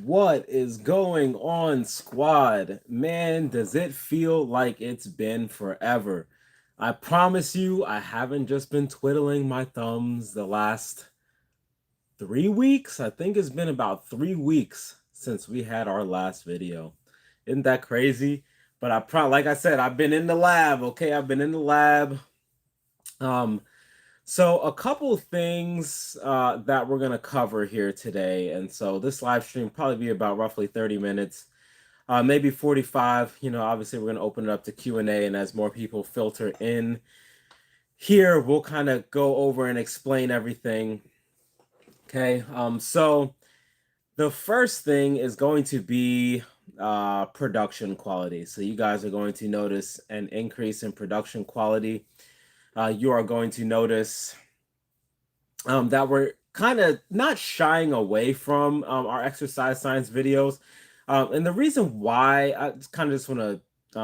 What is going on, squad? Man, does it feel like it's been forever? I promise you, I haven't just been twiddling my thumbs the last 3 weeks. I think it's been about 3 weeks since we had our last video. Isn't that crazy? But like I said, I've been in the lab, okay? I've been in the lab. Um, so a couple things that we're gonna cover here today, and so this live stream probably be about roughly 30 minutes, maybe 45. Obviously we're gonna open it up to Q&A, and as more people filter in here, we'll kind of go over and explain everything. Okay, so the first thing is going to be production quality. So you guys are going to notice an increase in production quality. You are going to notice that we're kind of not shying away from our exercise science videos. And the reason why, I just want to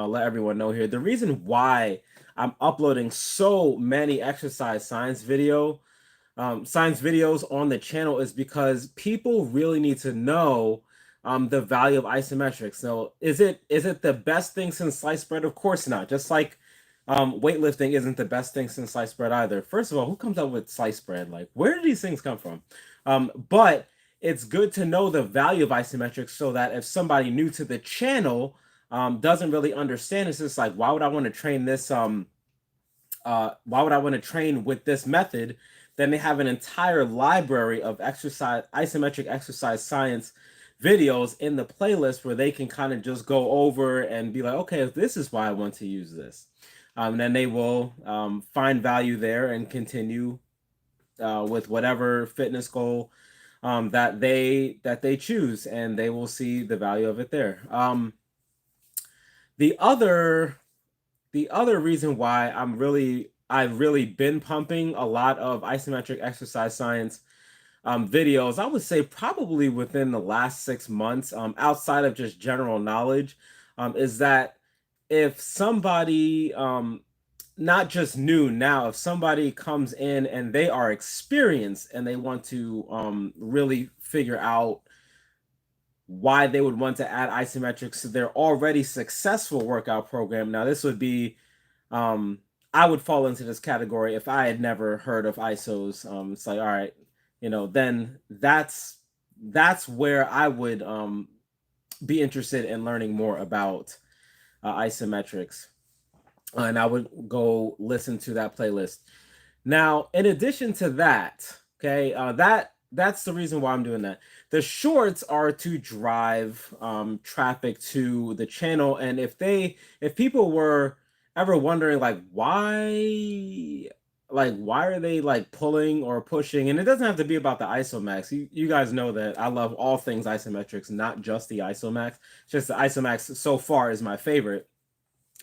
let everyone know here, the reason why I'm uploading so many exercise science videos on the channel is because people really need to know the value of isometrics. So is it the best thing since sliced bread? Of course not. Just like weightlifting isn't the best thing since sliced bread either. First of all, who comes up with sliced bread? Like, where do these things come from? But it's good to know the value of isometrics so that if somebody new to the channel doesn't really understand, it's just like, why would I want to train this? Why would I want to train with this method? Then they have an entire library of isometric exercise science videos in the playlist where they can kind of just go over and be like, okay, this is why I want to use this. And then they will find value there and continue with whatever fitness goal that they choose, and they will see the value of it there. The other reason why I've really been pumping a lot of isometric exercise science videos, I would say probably within the last 6 months, outside of just general knowledge, is that if somebody, not just new now, if somebody comes in and they are experienced and they want to really figure out why they would want to add isometrics to their already successful workout program. Now, this would be, I would fall into this category if I had never heard of ISOs. It's like, all right, then that's where I would be interested in learning more about isometrics, and I would go listen to that playlist. Now, in addition to that, okay, that's the reason why I'm doing that. The shorts are to drive traffic to the channel, and if people were ever wondering why are they like pulling or pushing, and it doesn't have to be about the Isomax. You guys know that I love all things isometrics, not just the Isomax. Just the Isomax so far is my favorite.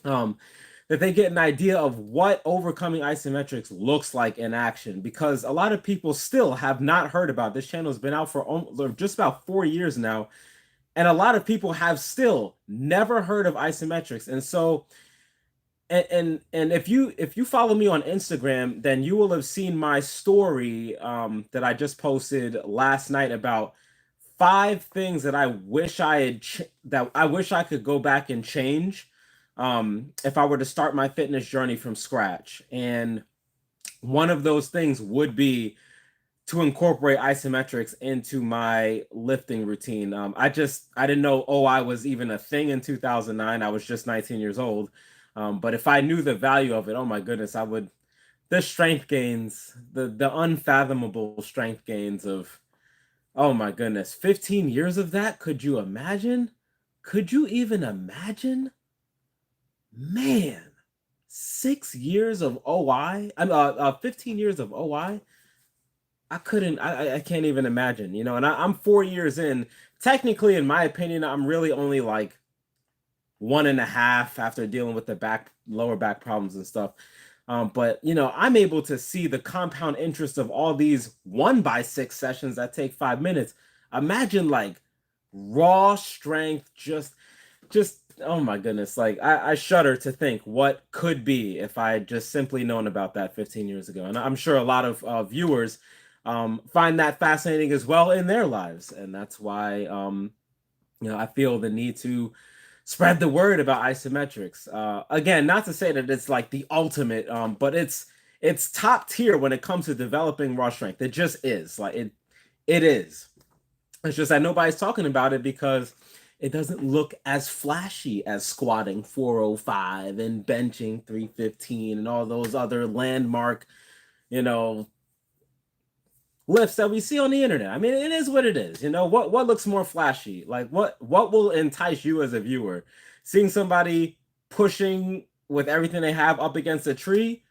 That they get an idea of what overcoming isometrics looks like in action, because a lot of people still have not heard about this. Channel has been out for just about 4 years now, and a lot of people have still never heard of isometrics. And so and if you follow me on Instagram, then you will have seen my story that I just posted last night about 5 things that I wish I could go back and change if I were to start my fitness journey from scratch. And one of those things would be to incorporate isometrics into my lifting routine. I didn't know OI was even a thing in 2009. I was just 19 years old. But if I knew the value of it, oh my goodness, the strength gains, the unfathomable strength gains of, oh my goodness, 15 years of that. Could you imagine? Could you even imagine? Man, 6 years of OI. 15 years of OI. I can't even imagine, and I'm 4 years in. Technically, in my opinion, I'm really only like 1.5 after dealing with the lower back problems and stuff. But I'm able to see the compound interest of all these 1x6 sessions that take 5 minutes. Imagine like raw strength, just oh my goodness. Like I shudder to think what could be if I had just simply known about that 15 years ago. And I'm sure a lot of viewers find that fascinating as well in their lives. And that's why, I feel the need to spread the word about isometrics. Again, not to say that it's like the ultimate, but it's top tier when it comes to developing raw strength. It just is. Like it is. It's just that nobody's talking about it because it doesn't look as flashy as squatting 405 and benching 315 and all those other landmark, you know, lifts that we see on the internet. I mean, it is what it is. What looks more flashy? Like what will entice you as a viewer? Seeing somebody pushing with everything they have up against a tree,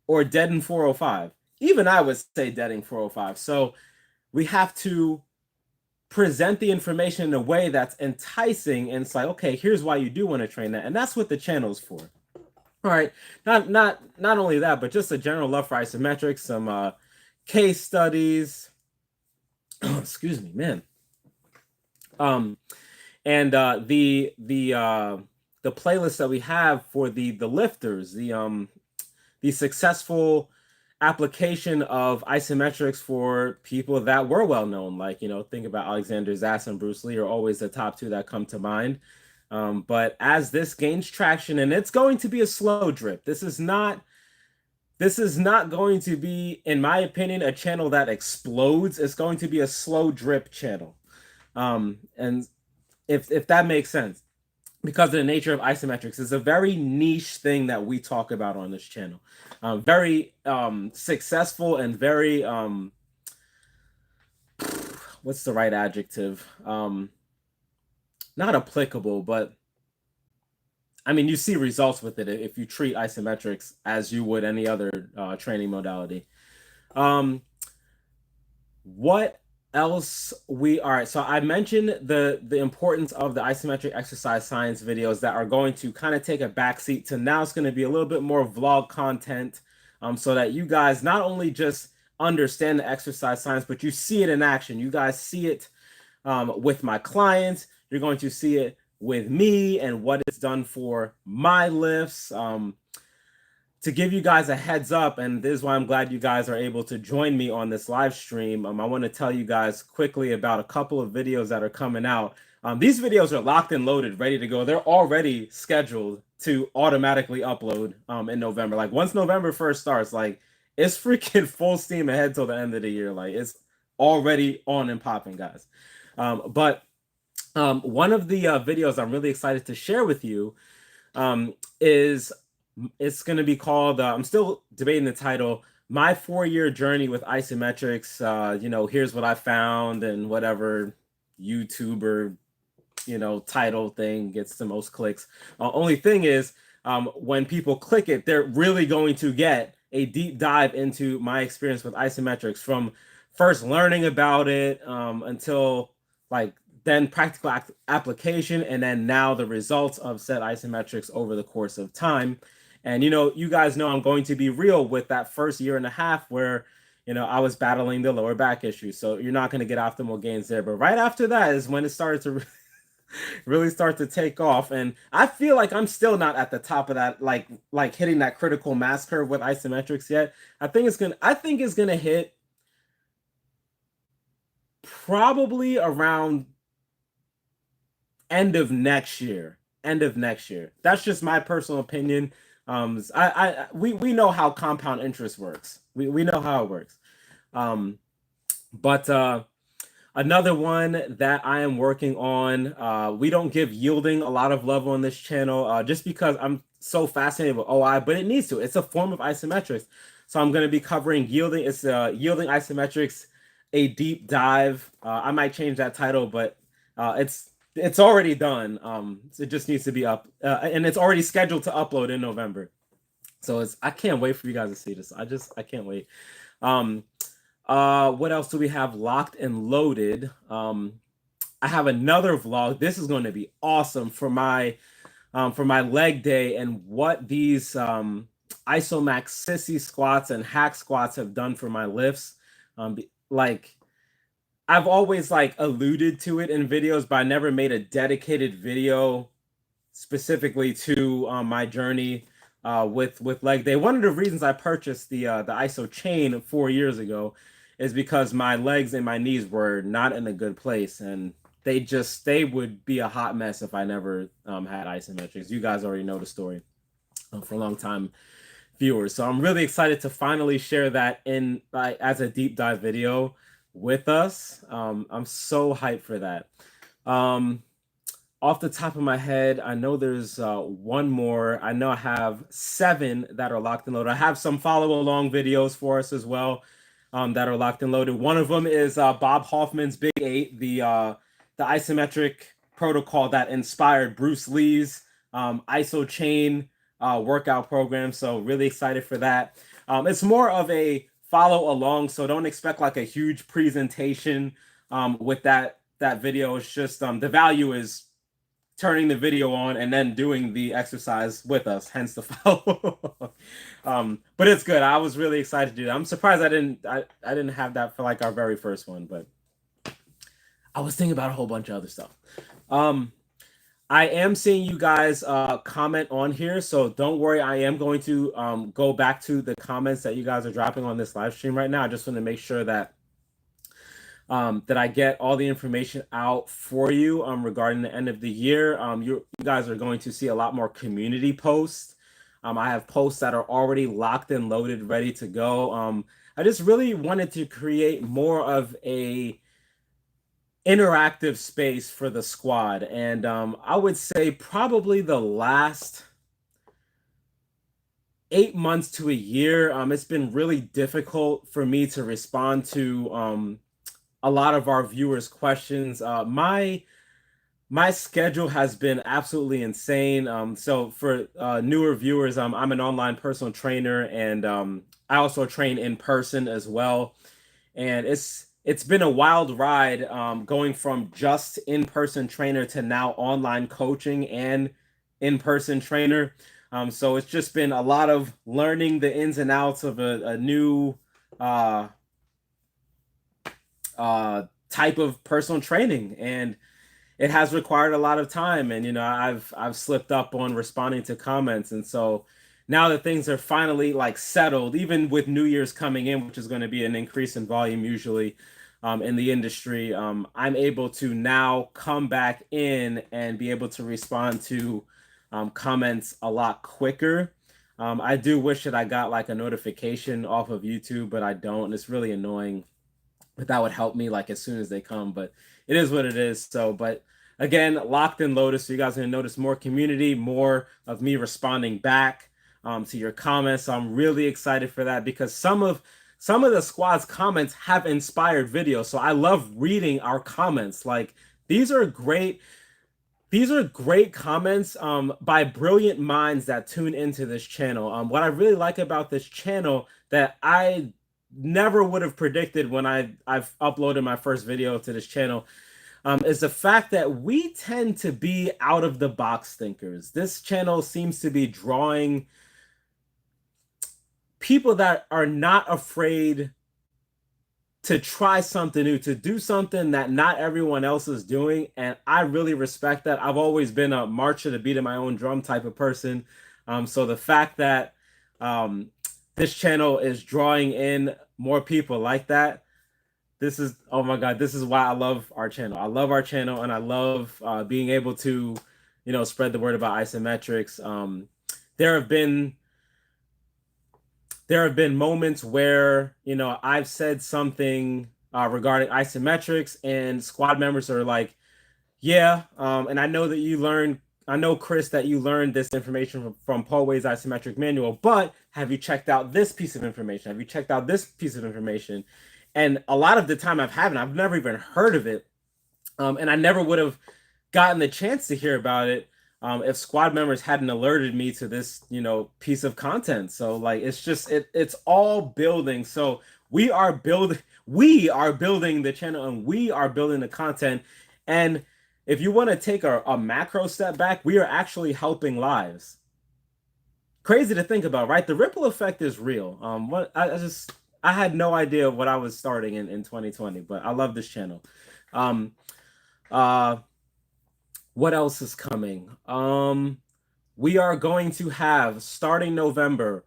or deading 405? Even I would say deading 405. So we have to present the information in a way that's enticing, and it's like, okay, here's why you do want to train that. And that's what the channel's for. All right. Not only that, but just a general love for isometrics, some case studies. Excuse me, man. And the playlist that we have for the lifters, the successful application of isometrics for people that were well known, like, think about Alexander Zass and Bruce Lee are always the top two that come to mind. But as this gains traction, and it's going to be a slow drip, this is not going to be, in my opinion, a channel that explodes. It's going to be a slow drip channel. And if that makes sense, because of the nature of isometrics, it's a very niche thing that we talk about on this channel. Very successful and very, what's the right adjective? Not applicable, but I mean, you see results with it if you treat isometrics as you would any other training modality. What else all right, so I mentioned the importance of the isometric exercise science videos that are going to kind of take a backseat to now it's going to be a little bit more vlog content, so that you guys not only just understand the exercise science, but you see it in action. You guys see it with my clients. You're going to see it with me and what it's done for my lifts. To give you guys a heads up, and this is why I'm glad you guys are able to join me on this live stream, I want to tell you guys quickly about a couple of videos that are coming out. These videos are locked and loaded, ready to go. They're already scheduled to automatically upload in November. Like, once November 1st starts, like, it's freaking full steam ahead till the end of the year. Like, it's already on and popping, guys. But one of the videos I'm really excited to share with you is, it's going to be called, I'm still debating the title, My 4-Year Journey with Isometrics. Here's what I found, and whatever YouTuber, title thing gets the most clicks. Only thing is, when people click it, they're really going to get a deep dive into my experience with isometrics, from first learning about it until like then practical application, and then now the results of said isometrics over the course of time. And you guys know I'm going to be real with that first year and a half where I was battling the lower back issue, so you're not going to get optimal gains there. But right after that is when it started to really start to take off, and I feel like I'm still not at the top of that, like hitting that critical mass curve with isometrics yet. I think it's gonna hit probably around end of next year. That's just my personal opinion. We know how compound interest works. We know how it works. But another one that I am working on, we don't give yielding a lot of love on this channel, just because I'm so fascinated with OI, but it needs to. It's a form of isometrics. So I'm going to be covering yielding. It's yielding isometrics, a deep dive. I might change that title, but it's already done. It just needs to be up, and it's already scheduled to upload in November. So I can't wait for you guys to see this. I can't wait. What else do we have locked and loaded? I have another vlog. This is going to be awesome for my leg day, and what these Isomax sissy squats and hack squats have done for my lifts. Like, I've always alluded to it in videos, but I never made a dedicated video specifically to my journey with leg day. One of the reasons I purchased the ISO chain 4 years ago is because my legs and my knees were not in a good place, and they would be a hot mess if I never had isometrics. You guys already know the story for a long time viewers. So I'm really excited to finally share that in as a deep dive video with us. I'm so hyped for that. Um, Off the top of my head, I know there's one more. I know I have 7 that are locked and loaded. I have some follow along videos for us as well that are locked and loaded. One of them is Bob Hoffman's Big 8, the isometric protocol that inspired Bruce Lee's iso chain workout program. So really excited for that. It's more of a follow along, so don't expect like a huge presentation with that video. It's just the value is turning the video on and then doing the exercise with us, hence the follow. But it's good. I was really excited to do that. I'm surprised I didn't have that for like our very first one, but I was thinking about a whole bunch of other stuff. I am seeing you guys comment on here, so don't worry. I am going to go back to the comments that you guys are dropping on this live stream right now. I just want to make sure that that I get all the information out for you regarding the end of the year. You guys are going to see a lot more community posts. I have posts that are already locked and loaded, ready to go. I just really wanted to create more of a interactive space for the squad, and I would say probably the last 8 months to a year, it's been really difficult for me to respond to a lot of our viewers' questions. My schedule has been absolutely insane. So for newer viewers, I'm an online personal trainer, and I also train in person as well. And it's been a wild ride going from just in-person trainer to now online coaching and in-person trainer. So it's just been a lot of learning the ins and outs of a new type of personal training, and it has required a lot of time. And I've slipped up on responding to comments, and so now that things are finally like settled, even with New Year's coming in, which is going to be an increase in volume usually in the industry, I'm able to now come back in and be able to respond to comments a lot quicker. I do wish that I got like a notification off of YouTube, but I don't, and it's really annoying. But that would help me like as soon as they come. But it is what it is. So, but again, locked and loaded. So you guys are gonna notice more community, more of me responding back to your comments. So I'm really excited for that, because some of the squad's comments have inspired videos. So I love reading our comments. Like these are great comments by brilliant minds that tune into this channel. What I really like about this channel that I never would have predicted when I've uploaded my first video to this channel is the fact that we tend to be out of the box thinkers. This channel seems to be drawing people that are not afraid to try something new, to do something that not everyone else is doing. And I really respect that. I've always been a march to the beat of my own drum type of person. So the fact that this channel is drawing in more people like that, this is, oh my God, this is why I love our channel. I love our channel, and I love being able to, spread the word about isometrics. There have been moments where, I've said something regarding isometrics, and squad members are like, yeah, and I know, Chris, that you learned this information from Paul Way's Isometric Manual, but have you checked out this piece of information? Have you checked out this piece of information? And a lot of the time I've never even heard of it. And I never would have gotten the chance to hear about it if squad members hadn't alerted me to this, piece of content. So like, it's all building. So we are building the channel, and we are building the content. And if you want to take a macro step back, we are actually helping lives. Crazy to think about, right? The ripple effect is real. I had no idea what I was starting in 2020, but I love this channel. What else is coming? We are going to have, starting November,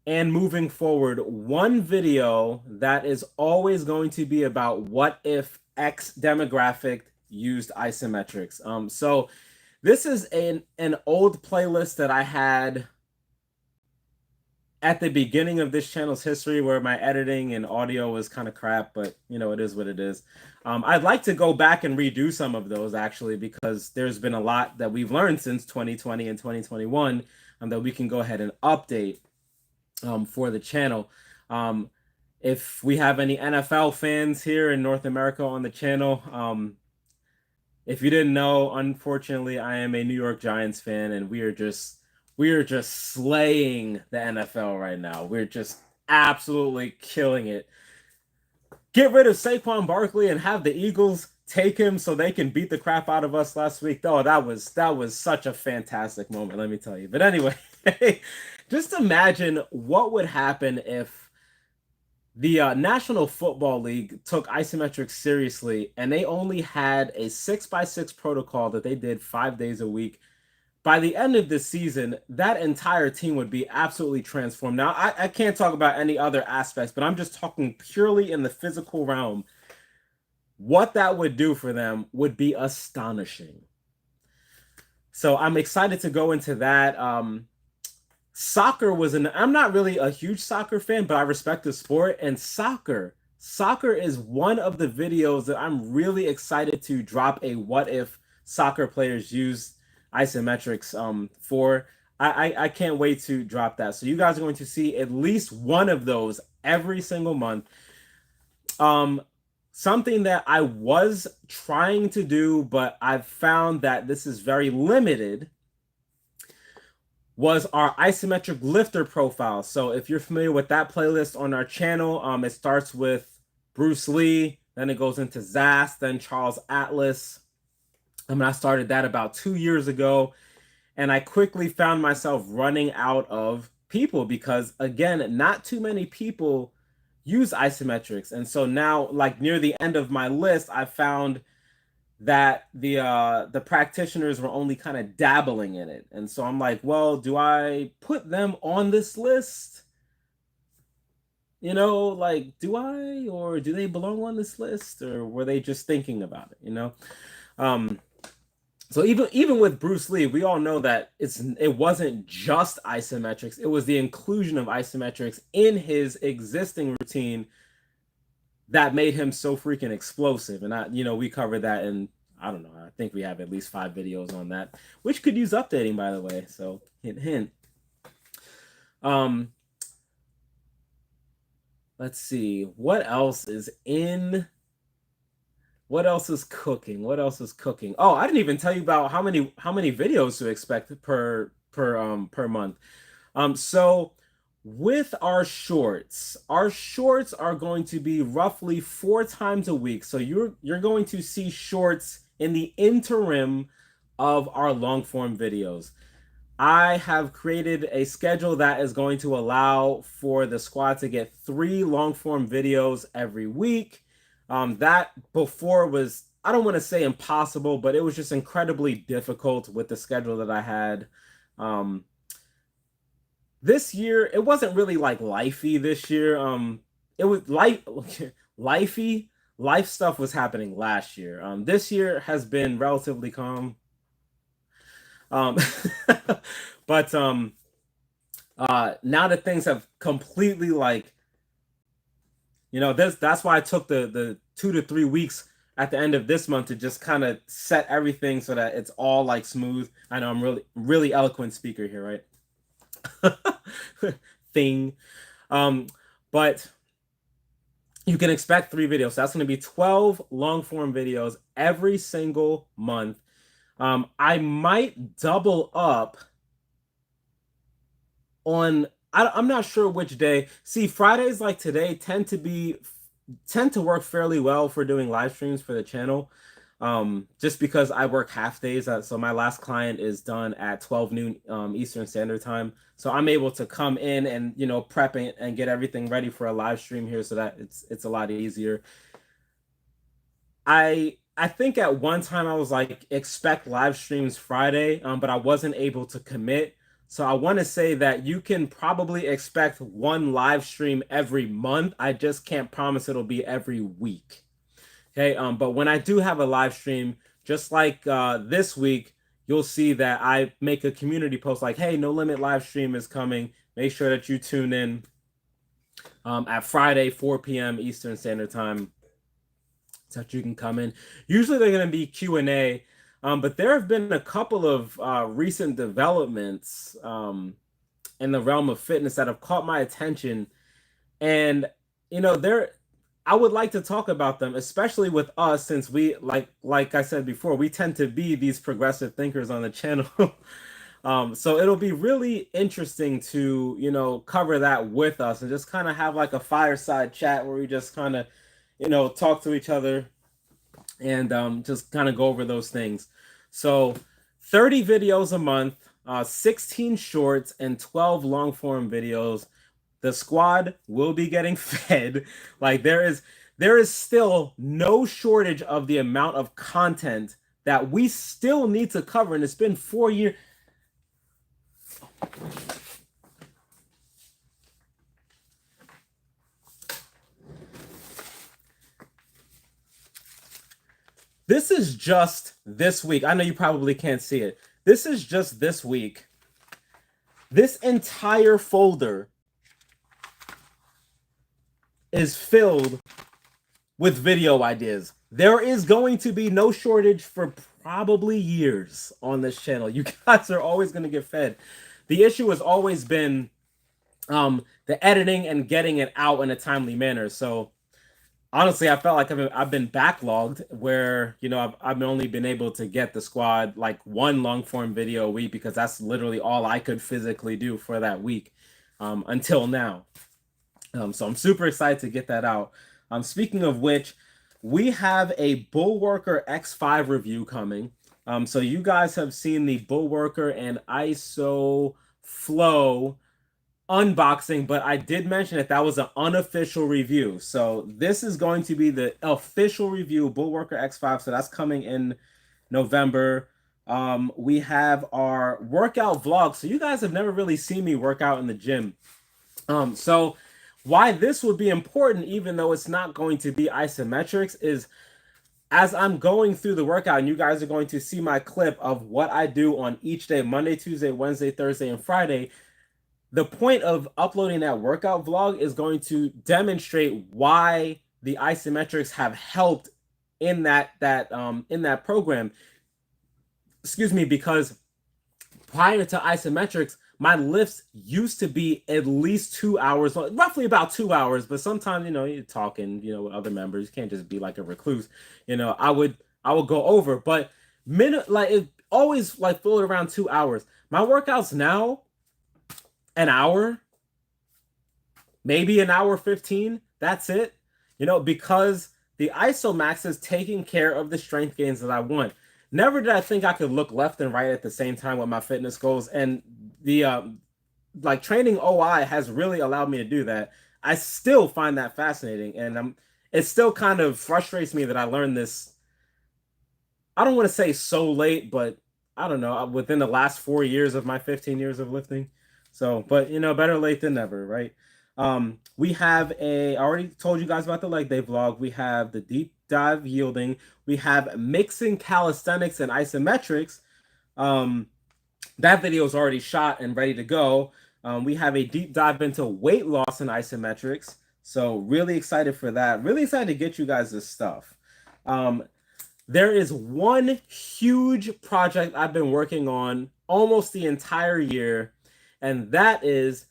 and moving forward, one video that is always going to be about what if X demographic used isometrics. So this is an old playlist that I had at the beginning of this channel's history where my editing and audio was kind of crap, but you know, it is what it is. I'd like to go back and redo some of those actually, because there's been a lot that we've learned since 2020 and 2021 that we can go ahead and update for the channel. If we have any NFL fans here in North America on the channel, if you didn't know, unfortunately, I am a New York Giants fan, and we are just slaying the NFL right now. We're just absolutely killing it. Get rid of Saquon Barkley and have the Eagles take him so they can beat the crap out of us last week. Oh, that was such a fantastic moment, let me tell you. But anyway, just imagine what would happen if the National Football League took isometrics seriously and they only had a 6x6 protocol that they did 5 days a week. By the end of the season, that entire team would be absolutely transformed. Now, I can't talk about any other aspects, but I'm just talking purely in the physical realm. What that would do for them would be astonishing. So I'm excited to go into that. Soccer was I'm not really a huge soccer fan, but I respect the sport. And soccer is one of the videos that I'm really excited to drop a what if soccer players use isometrics for. I can't wait to drop that. So you guys are going to see at least one of those every single month. Something that I was trying to do, but I've found that this is very limited, was our isometric lifter profile. So if you're familiar with that playlist on our channel, it starts with Bruce Lee, then it goes into Zass, then Charles Atlas. I started that about 2 years ago, and I quickly found myself running out of people because, again, not too many people use isometrics. And so now, like near the end of my list, I found that the practitioners were only kind of dabbling in it. And so I'm like, well, do I put them on this list? You know, like, do I, or do they belong on this list, or were they just thinking about it, you know? So even with Bruce Lee, we all know that it wasn't just isometrics, it was the inclusion of isometrics in his existing routine that made him so freaking explosive. And we covered that in, I don't know, I think we have at least 5 videos on that, which could use updating, by the way. So hint, hint. Let's see, what else is cooking? What else is cooking? Oh, I didn't even tell you about how many videos to expect per month. So with our shorts are going to be roughly 4 times a week. So you're going to see shorts in the interim of our long form videos. I have created a schedule that is going to allow for the squad to get 3 long form videos every week. That before was, I don't want to say impossible, but it was just incredibly difficult with the schedule that I had. This year, it wasn't really like lifey this year. It was lifey. Life stuff was happening last year. This year has been relatively calm. But now that things have completely that's why I took the 2 to 3 weeks at the end of this month to just kind of set everything so that it's all like smooth. I know I'm really eloquent speaker here, right? Thing. But you can expect 3 videos. So that's going to be 12 long form videos every single month. I might double up on, I'm not sure which day. See, Fridays like today tend to work fairly well for doing live streams for the channel. Just because I work half days. So my last client is done at 12 noon Eastern Standard Time. So I'm able to come in and, prep and get everything ready for a live stream here so that it's a lot easier. I think at one time I was like, expect live streams Friday, but I wasn't able to commit. So I want to say that you can probably expect one live stream every month. I just can't promise it'll be every week. Okay, but when I do have a live stream, just like this week, you'll see that I make a community post like, "Hey, No Limit live stream is coming. Make sure that you tune in at Friday, 4 p.m. Eastern Standard Time, so that you can come in." Usually they're going to be Q&A, but there have been a couple of recent developments in the realm of fitness that have caught my attention, and they're I would like to talk about them, especially with us, since we like I said before, we tend to be these progressive thinkers on the channel. So it'll be really interesting to, cover that with us and just kind of have like a fireside chat where we just kind of, talk to each other and just kind of go over those things. So 30 videos a month, 16 shorts, and 12 long form videos. The squad will be getting fed. Like there is still no shortage of the amount of content that we still need to cover, and it's been 4 years. This is just this week. I know you probably can't see it. This is just this week. This entire folder is filled with video ideas. There is going to be no shortage for probably years on this channel. You guys are always going to get fed. The issue has always been the editing and getting it out in a timely manner. So honestly, I felt like I've been backlogged where, I've only been able to get the squad like one long form video a week because that's literally all I could physically do for that week until now. So I'm super excited to get that out. Speaking of which, we have a Bullworker X5 review coming. So you guys have seen the Bullworker and ISO Flow unboxing, but I did mention that was an unofficial review. So this is going to be the official review, Bullworker X5. So that's coming in November. We have our workout vlog. So you guys have never really seen me work out in the gym. So why this would be important, even though it's not going to be isometrics, is as I'm going through the workout, and you guys are going to see my clip of what I do on each day, Monday, Tuesday, Wednesday, Thursday, and Friday. The point of uploading that workout vlog is going to demonstrate why the isometrics have helped in that program. Excuse me, because prior to isometrics, my lifts used to be at least 2 hours, roughly about 2 hours. But sometimes, you're talking, with other members. You can't just be like a recluse. I would go over, but it always like floated around 2 hours. My workouts now, an hour, maybe an hour 15. That's it. Because the IsoMax is taking care of the strength gains that I want. Never did I think I could look left and right at the same time with my fitness goals, and the training OI has really allowed me to do that. I still find that fascinating, and it still kind of frustrates me that I learned this. I don't want to say so late, but I don't know, within the last 4 years of my 15 years of lifting. So, but better late than never, right? We have I already told you guys about the leg day vlog. We have the deep dive yielding. We have mixing calisthenics and isometrics. That video is already shot and ready to go. We have a deep dive into weight loss and isometrics. So really excited for that. Really excited to get you guys this stuff. There is one huge project I've been working on almost the entire year, and that is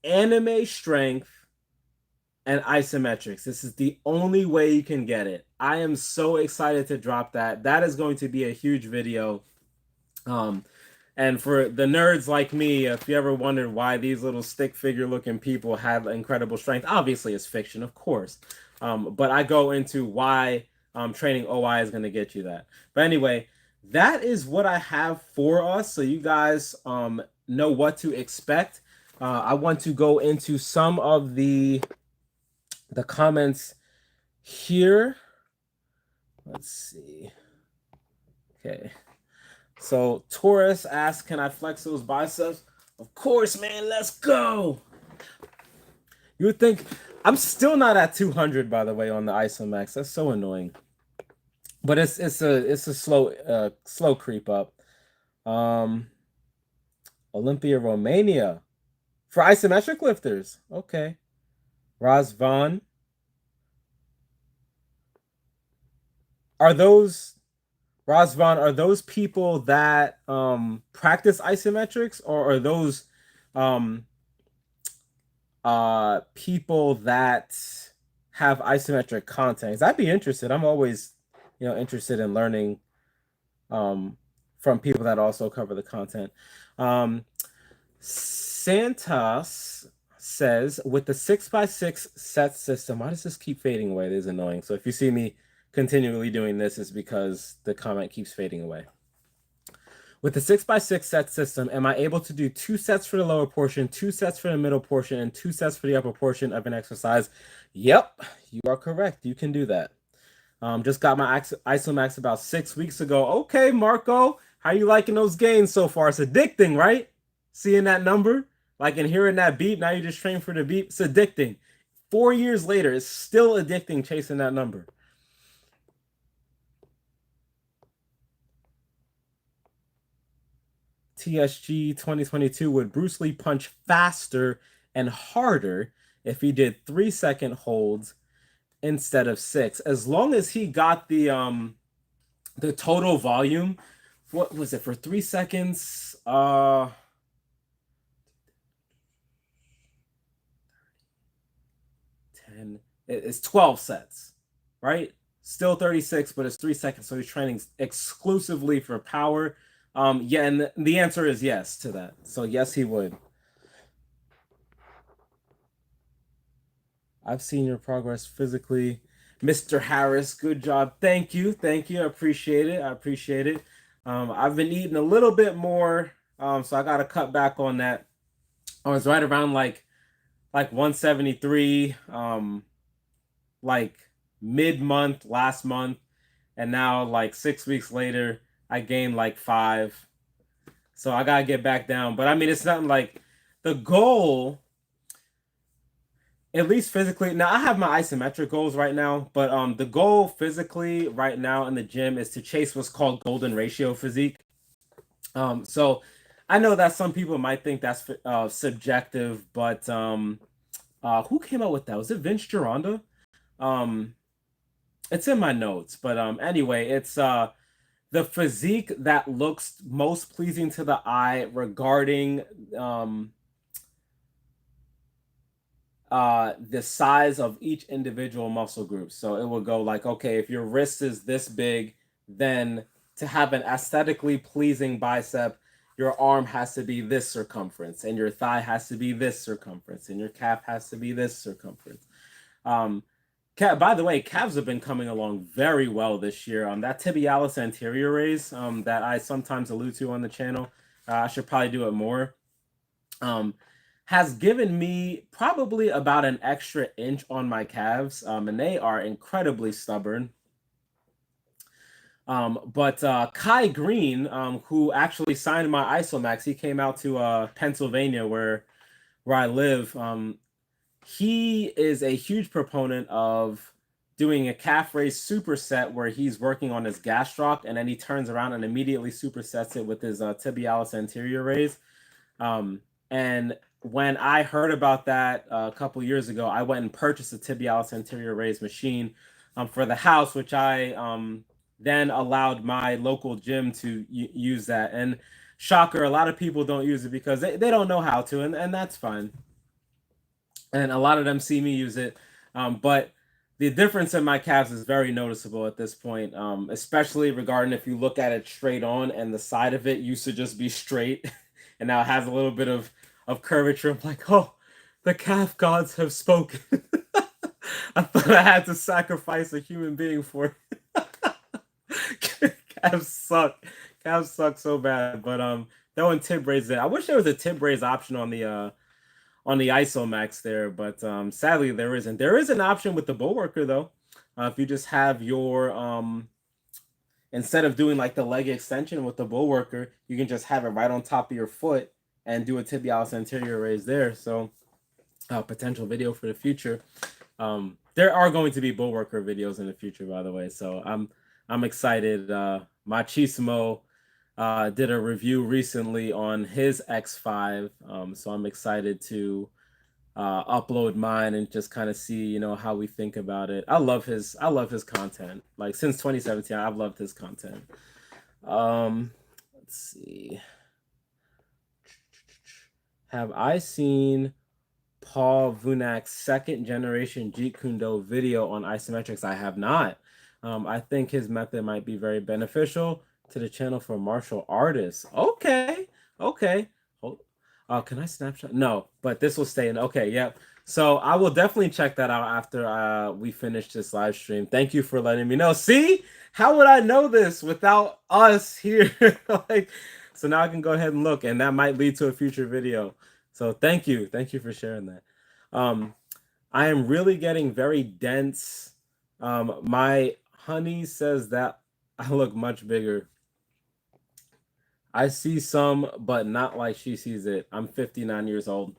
anime strength and isometrics. This is the only way you can get it. I am so excited to drop that. That is going to be a huge video. And for the nerds like me, if you ever wondered why these little stick figure looking people have incredible strength, obviously it's fiction, of course. But I go into why training OI is going to get you that. But anyway, that is what I have for us, so you guys know what to expect. I want to go into some of the comments here. Let's see. Okay. So Taurus asks, can I flex those biceps? Of course, man. Let's go. You would think I'm still not at 200, by the way, on the Isomax. That's so annoying. But it's a slow creep up. Um, Olympia, Romania for isometric lifters. Okay, Razvan. Are those Razvan? Are those people that practice isometrics, or are those um people that have isometric content? 'Cause I'd be interested. I'm always, interested in learning um from people that also cover the content. Um Santos says with the 6x6 set system, why does this keep fading away? It is annoying. So if you see me continually doing this, it's because the comment keeps fading away. With the 6x6 set system, am I able to do 2 sets for the lower portion, 2 sets for the middle portion, and 2 sets for the upper portion of an exercise? Yep, you are correct. You can do that. Just got my Isomax about 6 weeks ago. Okay, Marco, how you liking those gains so far? It's addicting, right? Seeing that number, like, and hearing that beep. Now you just train for the beep. It's addicting. 4 years later, it's still addicting chasing that number. TSG 2022, would Bruce Lee punch faster and harder if he did 3-second holds instead of 6? As long as he got the total volume. What was it for 3 seconds? 10. It's 12 sets, right? Still 36, but it's 3 seconds. So he's training exclusively for power. Yeah, and the answer is yes to that. So yes, he would. I've seen your progress physically, Mr. Harris. Good job. Thank you. Thank you. I appreciate it. I appreciate it. I've been eating a little bit more, so I got to cut back on that. I was right around like 173, like mid-month last month, and now like 6 weeks later, I gained like 5. So I gotta get back down. But I mean, it's nothing like the goal, at least physically. Now I have my isometric goals right now, but the goal physically right now in the gym is to chase what's called golden ratio physique. So I know that some people might think that's subjective, but who came up with that? Was it Vince Gironda? Um, it's in my notes, but anyway, it's the physique that looks most pleasing to the eye regarding the size of each individual muscle group. So it will go like, okay, if your wrist is this big, then to have an aesthetically pleasing bicep, your arm has to be this circumference, and your thigh has to be this circumference, and your calf has to be this circumference. By the way, calves have been coming along very well this year. That tibialis anterior raise that I sometimes allude to on the channel, I should probably do it more. Has given me probably about an extra inch on my calves, and they are incredibly stubborn. But Kai Green, who actually signed my Isomax, he came out to Pennsylvania where I live. He is a huge proponent of doing a calf raise superset where he's working on his gastroc, and then he turns around and immediately supersets it with his tibialis anterior raise. And when I heard about that a couple years ago, I went and purchased a tibialis anterior raise machine for the house, which I then allowed my local gym to use that. And shocker, a lot of people don't use it because they don't know how to, and that's fine. And a lot of them see me use it. But the difference in my calves is very noticeable at this point, especially regarding if you look at it straight on and the side of it used to just be straight and now it has a little bit of curvature. I'm like, oh, the calf gods have spoken. I thought I had to sacrifice a human being for it. Calves suck. Calves suck so bad. But that one tib raise there. I wish there was a tib raise option on the Isomax there, but sadly there isn't. There is an option with the Bullworker though. If you just have your instead of doing like the leg extension with the Bullworker, you can just have it right on top of your foot, and do a tibialis anterior raise there. So potential video for the future. There are going to be bull worker videos in the future, by the way. So I'm excited. Machismo did a review recently on his X5. So I'm excited to upload mine and just kind of see, you know, how we think about it. I love his content. Like since 2017, I've loved his content. Let's see. Have I seen Paul Vunak's second generation Jeet Kune Do video on isometrics? I have not. I think his method might be very beneficial to the channel for martial artists. Okay, okay. Hold. Can I snapshot? No, but this will stay in. Okay, yep. So I will definitely check that out after we finish this live stream. Thank you for letting me know. See, how would I know this without us here? Like, so now I can go ahead and look, and that might lead to a future video. So thank you for sharing that. I am really getting very dense. My honey says that I look much bigger. I see some, but not like she sees it. I'm 59 years old.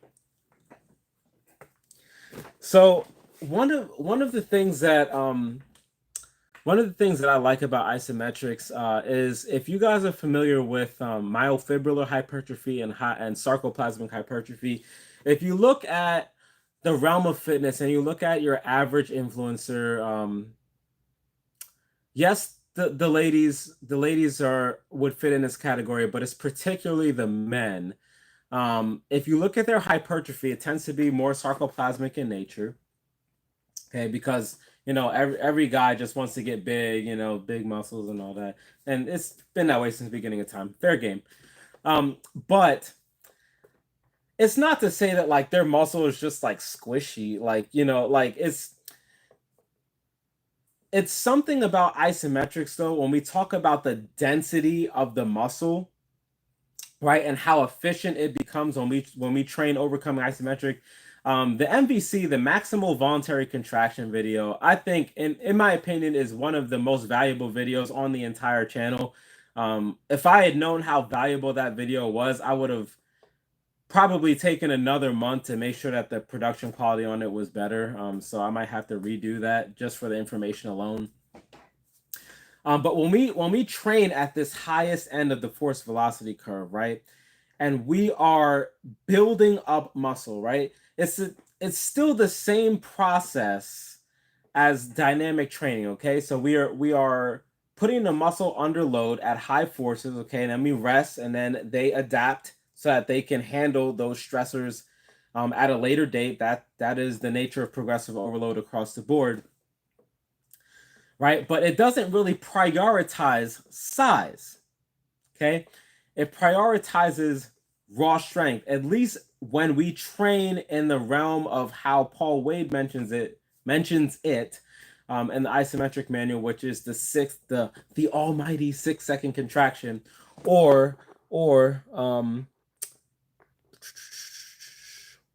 So one of the things that I like about isometrics is, if you guys are familiar with myofibrillar hypertrophy and sarcoplasmic hypertrophy, if you look at the realm of fitness and you look at your average influencer, yes, the ladies would fit in this category, but it's particularly the men. If you look at their hypertrophy, it tends to be more sarcoplasmic in nature. Okay, because you know every guy just wants to get big, you know, big muscles and all that, and it's been that way since the beginning of time. Fair game. But it's not to say that like their muscle is just like squishy, like, you know, like it's something about isometrics though, when we talk about the density of the muscle, right, and how efficient it becomes when we train overcoming isometric. The MVC, the maximal voluntary contraction video, I think, in my opinion, is one of the most valuable videos on the entire channel. If I had known how valuable that video was, I would have probably taken another month to make sure that the production quality on it was better. So I might have to redo that just for the information alone. But when we train at this highest end of the force velocity curve, right, and we are building up muscle, right, it's still the same process as dynamic training. Okay, so we are putting the muscle under load at high forces. Okay, and then we rest, and then they adapt so that they can handle those stressors at a later date. That is the nature of progressive overload across the board, right? But it doesn't really prioritize size. Okay, it prioritizes raw strength, at least when we train in the realm of how Paul Wade mentions it in the isometric manual, which is the almighty 6-second contraction, or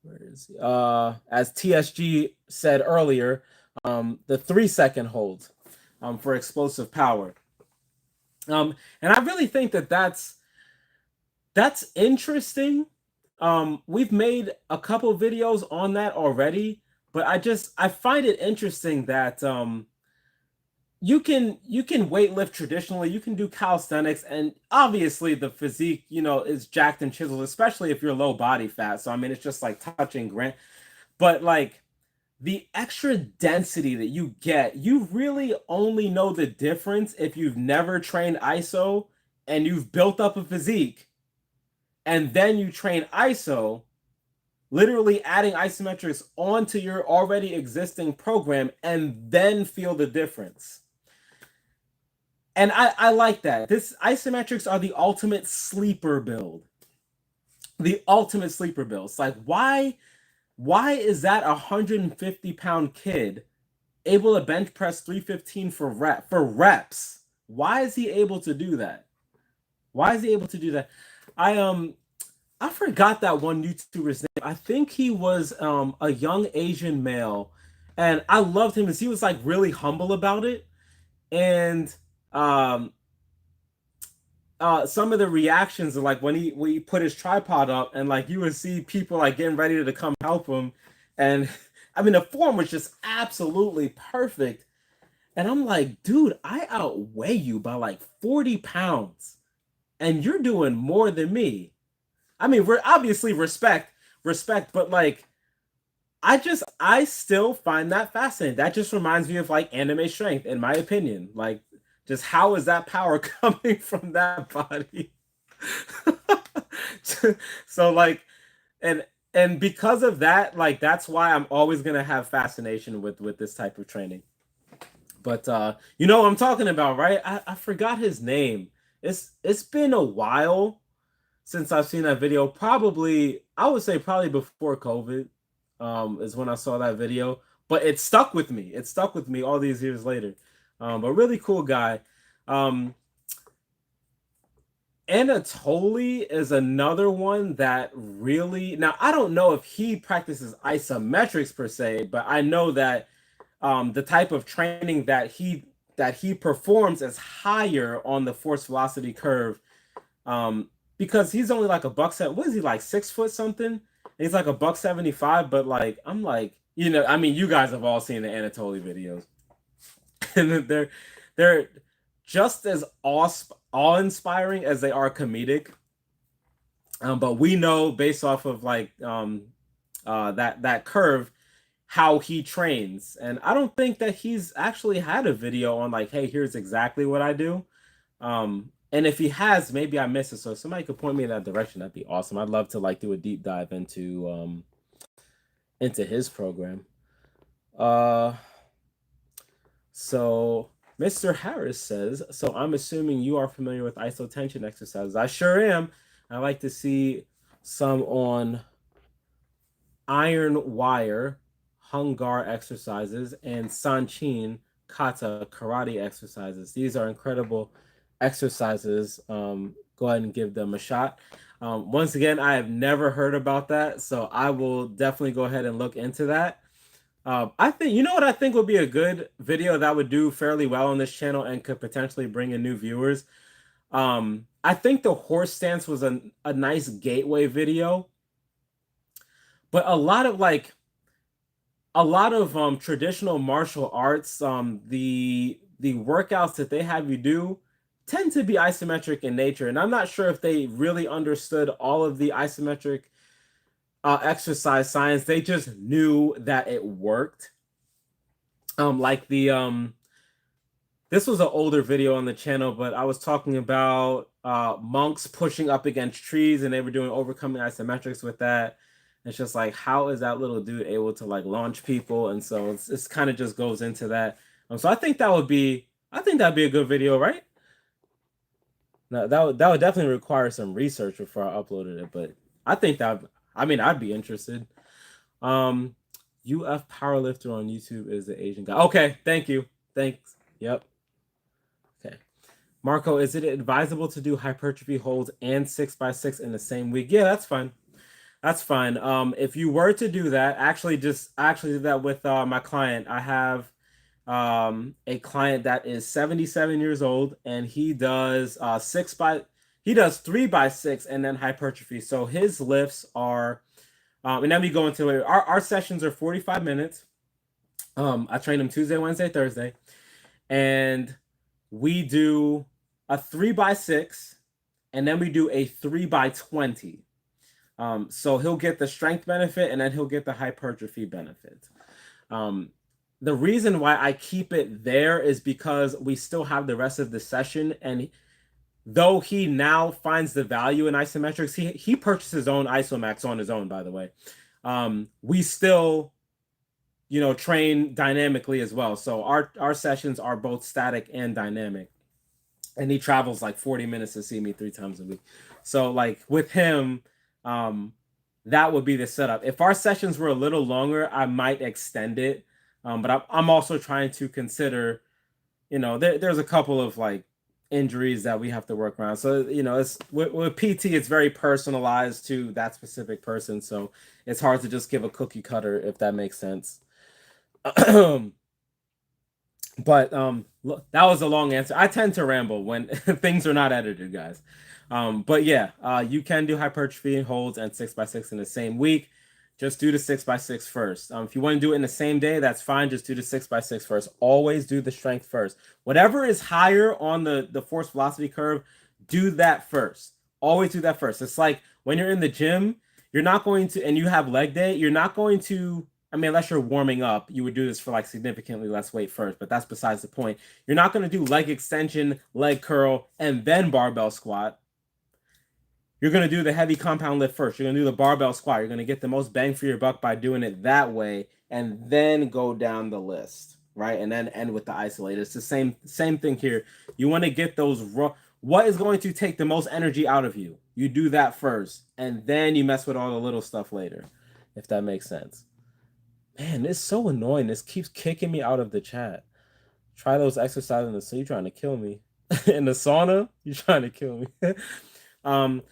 where is he? As TSG said earlier, the 3-second hold for explosive power. And I really think that that's interesting. We've made a couple videos on that already, but I find it interesting that you can weightlift traditionally, you can do calisthenics, and obviously the physique, you know, is jacked and chiseled, especially if you're low body fat. So I mean, it's just like touching Grant, but like the extra density that you get, you really only know the difference if you've never trained ISO and you've built up a physique, and then you train ISO, literally adding isometrics onto your already existing program, and then feel the difference. And I like that. This isometrics are the ultimate sleeper build. The ultimate sleeper build. It's like, why is that 150-pound kid able to bench press 315 for reps? Why is he able to do that? I forgot that one YouTuber's name. I think he was a young Asian male, and I loved him because he was like really humble about it. And some of the reactions are like when he put his tripod up, and like you would see people like getting ready to come help him, and I mean the form was just absolutely perfect, and I'm like, dude, I outweigh you by like 40 pounds, and you're doing more than me. I mean, we're obviously respect, but like I still find that fascinating. That just reminds me of like anime strength, in my opinion. Like, just how is that power coming from that body? So like, and and because of that, like that's why I'm always gonna have fascination with this type of training. But you know what I'm talking about, right? I forgot his name. It's been a while since I've seen that video. Probably, I would say probably before COVID, is when I saw that video. But it stuck with me. It stuck with me all these years later. But really cool guy. Um, Anatoly is another one that really, now I don't know if he practices isometrics per se, but I know that the type of training that he performs is higher on the force velocity curve, because he's only like a buck set. What is he, like 6 foot something? He's like a buck 75, but like I'm like, you know, I mean, you guys have all seen the Anatoly videos, and they're just as awe-inspiring as they are comedic. But we know based off of like that curve how he trains, and I don't think that he's actually had a video on like, hey, here's exactly what I do. And if he has, maybe I missed it. So if somebody could point me in that direction, that'd be awesome. I'd love to like do a deep dive into his program. Uh, so Mr. Harris says, so I'm assuming you are familiar with isotension exercises. I sure am. I like to see some on iron wire, hungar exercises, and sanchin kata karate exercises. These are incredible exercises. Go ahead and give them a shot. Once again, I have never heard about that, so I will definitely go ahead and look into that. I think, you know what I think would be a good video that would do fairly well on this channel and could potentially bring in new viewers. I think the horse stance was a nice gateway video, but a lot of traditional martial arts, the workouts that they have you do tend to be isometric in nature, and I'm not sure if they really understood all of the isometric exercise science. They just knew that it worked. Like this was an older video on the channel, but I was talking about monks pushing up against trees, and they were doing overcoming isometrics with that. It's just like, how is that little dude able to like launch people? And so it's kind of just goes into that. So I think that'd be a good video, right? Now that would definitely require some research before I uploaded it, but I think that, I mean, I'd be interested. UF Powerlifter on YouTube is the Asian guy. Okay, thank you. Thanks. Yep. Okay. Marco, is it advisable to do hypertrophy holds and 6x6 in the same week? Yeah, that's fine. That's fine. If you were to do that, actually do that with my client. I have a client that is 77 years old, and he does 3x6 and then hypertrophy. So his lifts are and then we go into it. Our sessions are 45 minutes. I train him Tuesday, Wednesday, Thursday, and we do a 3x6, and then we do a 3x20. So he'll get the strength benefit, and then he'll get the hypertrophy benefit. The reason why I keep it there is because we still have the rest of the session, and though he now finds the value in isometrics, he purchased his own Isomax on his own, by the way. We still, you know, train dynamically as well. So our sessions are both static and dynamic. And he travels like 40 minutes to see me 3 times a week. So like with him, that would be the setup. If our sessions were a little longer, I might extend it. But I'm also trying to consider, you know, there's a couple of like injuries that we have to work around. So, you know, it's with PT, it's very personalized to that specific person. So it's hard to just give a cookie cutter, if that makes sense. But look, that was a long answer. I tend to ramble when things are not edited, guys. But yeah, you can do hypertrophy holds and 6x6 in the same week. Just do the 6x6 first. If you want to do it in the same day, that's fine. Just do the 6x6 first. Always do the strength first. Whatever is higher on the force velocity curve, do that first. Always do that first. It's like when you're in the gym, you're not going to, and you have leg day, you're not going to, I mean, unless you're warming up, you would do this for like significantly less weight first, but that's besides the point. You're not going to do leg extension, leg curl, and then barbell squat. You're going to do the heavy compound lift first. You're going to do the barbell squat. You're going to get the most bang for your buck by doing it that way, and then go down the list, right? And then end with the isolated. It's the same thing here. You want to get those raw. What is going to take the most energy out of you? You do that first, and then you mess with all the little stuff later, if that makes sense. Man, it's so annoying. This keeps kicking me out of the chat. Try those exercises in the sun. You trying to kill me. In the sauna? You trying to kill me. um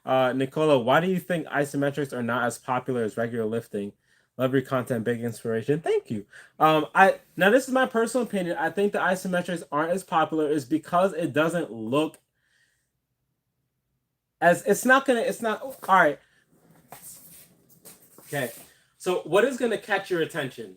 Nicola, why do you think isometrics are not as popular as regular lifting? Love your content, big inspiration. Thank you. I now this is my personal opinion. I think the isometrics aren't as popular is because it doesn't look as it's not all right. Okay. So what is gonna catch your attention?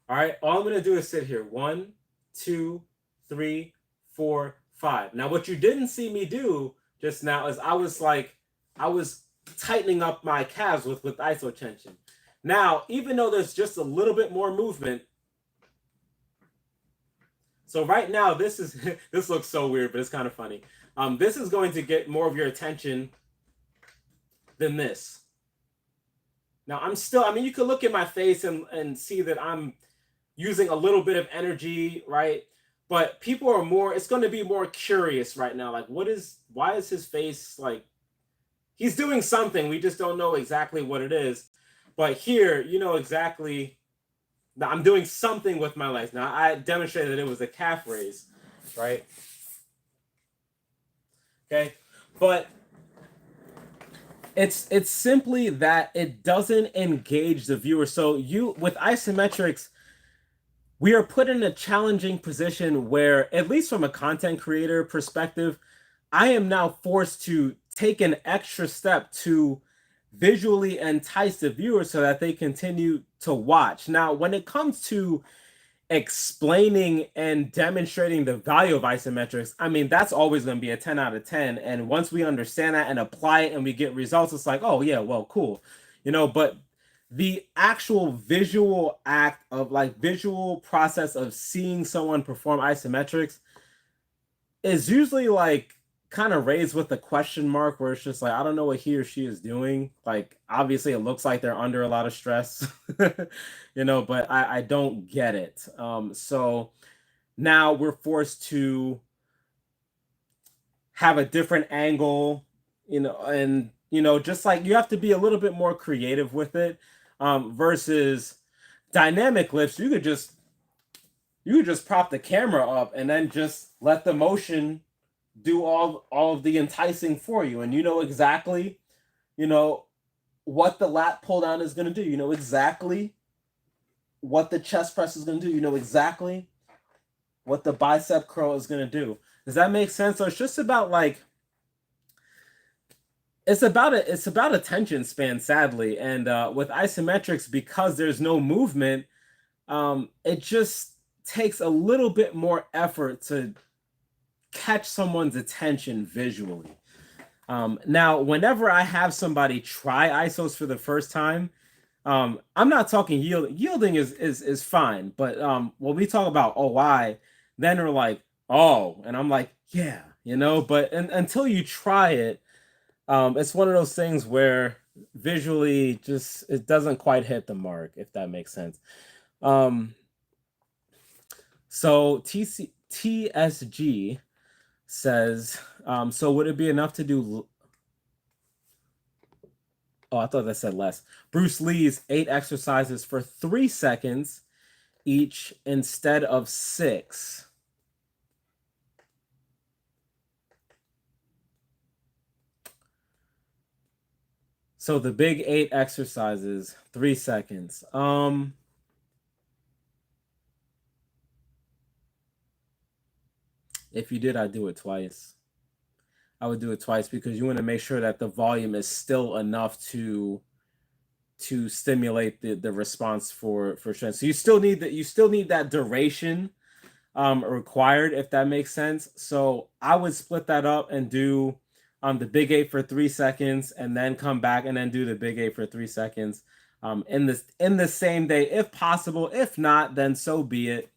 All right, all I'm gonna do is sit here. 1, 2, 3, 4, 5. Now, what you didn't see me do just now is I was tightening up my calves with iso tension. Now, even though there's just a little bit more movement, so right now this is this looks so weird, but it's kind of funny. This is going to get more of your attention than this. Now, I'm still. I mean, you can look at my face and see that I'm using a little bit of energy, right? But people are more, it's going to be more curious right now. Like, why is his face like, he's doing something. We just don't know exactly what it is. But here, you know exactly, that I'm doing something with my legs. Now, I demonstrated that it was a calf raise, right? Okay. But it's simply that it doesn't engage the viewer. So you, with isometrics, we are put in a challenging position where, at least from a content creator perspective, I am now forced to take an extra step to visually entice the viewer so that they continue to watch. Now, when it comes to explaining and demonstrating the value of isometrics, I mean, that's always going to be a 10 out of 10. And once we understand that and apply it and we get results, it's like, oh, yeah, well, cool. But the actual visual act of like visual process of seeing someone perform isometrics is usually like kind of raised with a question mark where it's just like I don't know what he or she is doing. Like obviously it looks like they're under a lot of stress, but I don't get it. So now we're forced to have a different angle, and just like you have to be a little bit more creative with it. Versus dynamic lifts, you could just prop the camera up and then just let the motion do all of the enticing for you, and exactly, what the lat pull down is going to do. You know exactly what the chest press is going to do. You know exactly what the bicep curl is going to do. Does that make sense? So it's just about like it's about attention span, sadly, and with isometrics, because there's no movement, it just takes a little bit more effort to catch someone's attention visually. Now, whenever I have somebody try isos for the first time, I'm not talking yielding. Yielding is fine, but when we talk about OI, then they're like, oh, and I'm like, yeah, But until you try it, it's one of those things where visually just it doesn't quite hit the mark, if that makes sense. So TSG says, so would it be enough to do? Oh, I thought that said less. Bruce Lee's 8 exercises for 3 seconds each instead of 6. So the big 8 exercises, 3 seconds. If you did, I'd do it twice. I would do it twice because you want to make sure that the volume is still enough to stimulate the response for strength. So you still need that duration required, if that makes sense. So I would split that up and do the big 8 for 3 seconds and then come back and then do the big 8 for 3 seconds in the same day if possible. If not, then so be it.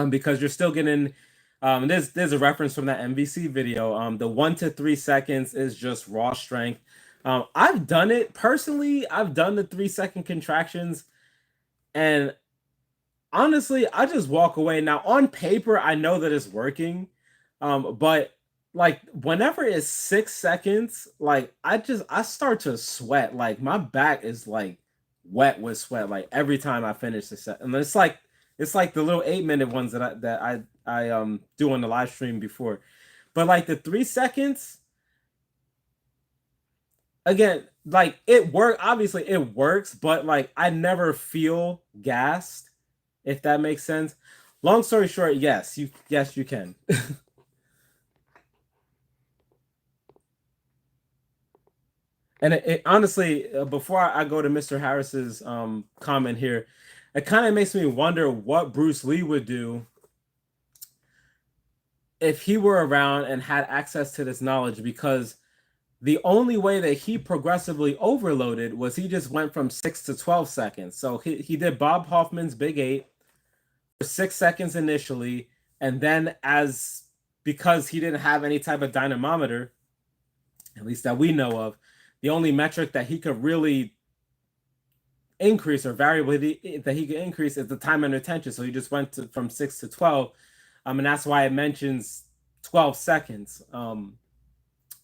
Because you're still getting there's a reference from that MVC video. The 1 to 3 seconds is just raw strength. I've done it personally. I've done the 3-second contractions, and honestly, I just walk away. Now, on paper, I know that it's working, but like whenever it's 6 seconds, like I start to sweat. Like my back is like wet with sweat. Like every time I finish the set, and it's like the little 8-minute ones that I do on the live stream before, but like the 3 seconds. Again, like it obviously it works, but like I never feel gassed, if that makes sense. Long story short, yes you can. And it honestly, before I go to Mr. Harris's comment here, it kind of makes me wonder what Bruce Lee would do if he were around and had access to this knowledge, because the only way that he progressively overloaded was he just went from 6 to 12 seconds. So he did Bob Hoffman's Big 8 for 6 seconds initially, and then because he didn't have any type of dynamometer, at least that we know of, the only metric that he could really increase or variability that he could increase is the time under tension. So he just went from 6 to 12, and that's why it mentions 12 seconds.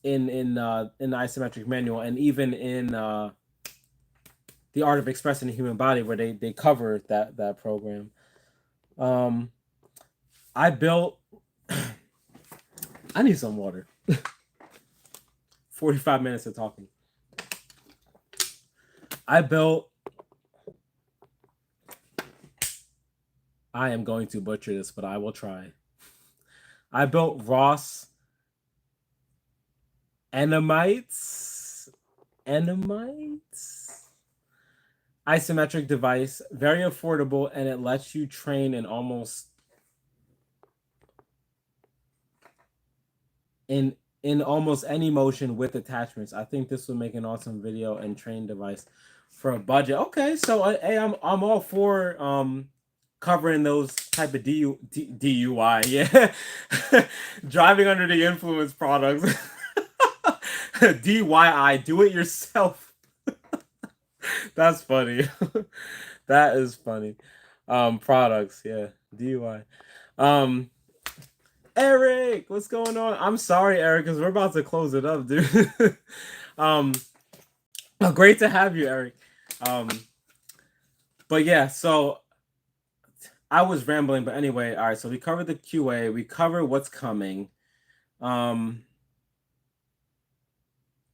In the Isometric manual, and even in The Art of Expressing the Human Body, where they cover that program. I built I need some water. 45 minutes of talking. I am going to butcher this, but I will try. I built Ross Enamites isometric device, very affordable, and it lets you train in almost any motion with attachments. I think this will make an awesome video and train device for a budget. Okay, so hey, I'm all for covering those type of DUI, yeah, driving under the influence products. DIY, do it yourself. That's funny. That is funny. Products, yeah. DUI. Eric, what's going on? I'm sorry, Eric, because we're about to close it up, dude. Great to have you, Eric. But yeah, so I was rambling, but anyway, all right, so we covered the QA, we covered what's coming.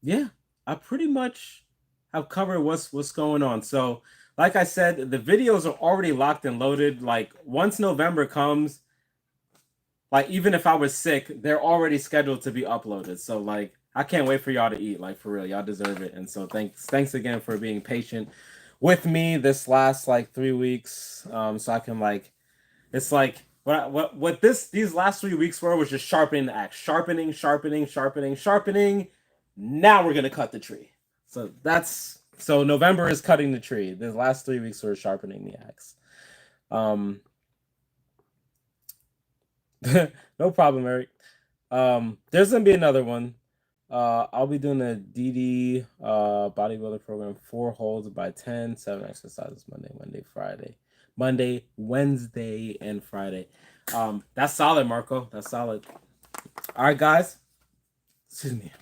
Yeah, I pretty much have covered what's going on. So, like I said, the videos are already locked and loaded. Like once November comes, like even if I was sick, they're already scheduled to be uploaded. So like I can't wait for y'all to eat. Like for real, y'all deserve it. And so thanks again for being patient with me this last like 3 weeks. So I can like, it's like what these last 3 weeks were was just sharpening the axe, sharpening. Now we're gonna cut the tree. So November is cutting the tree. The last 3 weeks were sharpening the axe. No problem, Eric. There's gonna be another one. I'll be doing a DD bodybuilder program, 4 holds by 10, 7 exercises Monday, Wednesday, and Friday. That's solid, Marco. That's solid. All right, guys. Excuse me.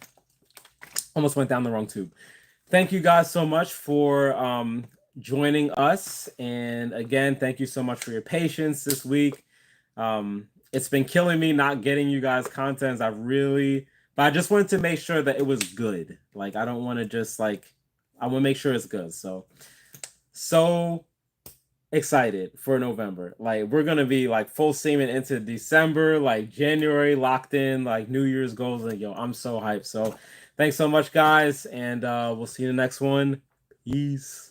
Almost went down the wrong tube. Thank you guys so much for joining us. And again, thank you so much for your patience this week. It's been killing me not getting you guys content. But I just wanted to make sure that it was good. Like, I don't want to just like, I want to make sure it's good. So excited for November. Like we're gonna be like full steaming into December, like January locked in, like New Year's goals. And yo, I'm so hyped. So thanks so much, guys, and we'll see you in the next one. Peace.